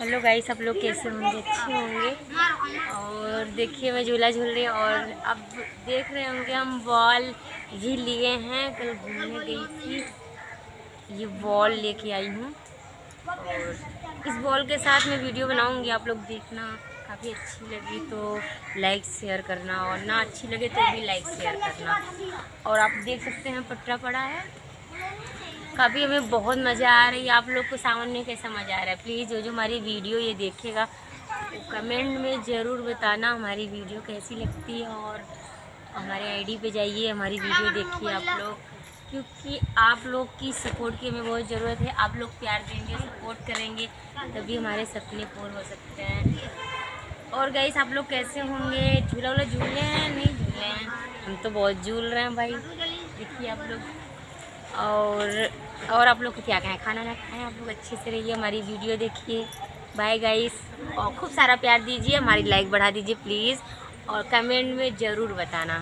Hello guys, सब लोग कैसे होंगे? अच्छे होंगे। और देखिए मैं झूला झूल रही हूँ और अब देख रहे होंगे हम बॉल ये लिए हैं। कल घूमने गई थी, ये बॉल लेके आई हूँ और इस बॉल के साथ मैं वीडियो बनाऊँगी, आप लोग देखना। काफ़ी अच्छी लगी तो लाइक शेयर करना और ना अच्छी लगे तो भी लाइक शेयर करना। और आप देख सकते हैं पटरा पड़ा है। काफ़ी हमें बहुत मज़ा आ रही है। आप लोग को सावन में कैसा मज़ा आ रहा है? प्लीज़ जो हमारी वीडियो ये देखेगा वो कमेंट में ज़रूर बताना हमारी वीडियो कैसी लगती है। और हमारे आईडी पे जाइए, हमारी वीडियो देखिए आप लोग, क्योंकि आप लोग की सपोर्ट की हमें बहुत ज़रूरत है। आप लोग प्यार देंगे, सपोर्ट करेंगे तभी हमारे सपने पूरे हो सकते हैं। और गाइस, आप लोग कैसे होंगे? झूला वूला झूले हैं नहीं झूले हैं? हम तो बहुत झूल रहे हैं भाई, देखिए आप लोग। और आप लोग को क्या कहें, खाना ना खाएं, आप लोग अच्छे से रहिए, हमारी वीडियो देखिए। बाय गाइस, और खूब सारा प्यार दीजिए, हमारी लाइक बढ़ा दीजिए प्लीज़, और कमेंट में ज़रूर बताना।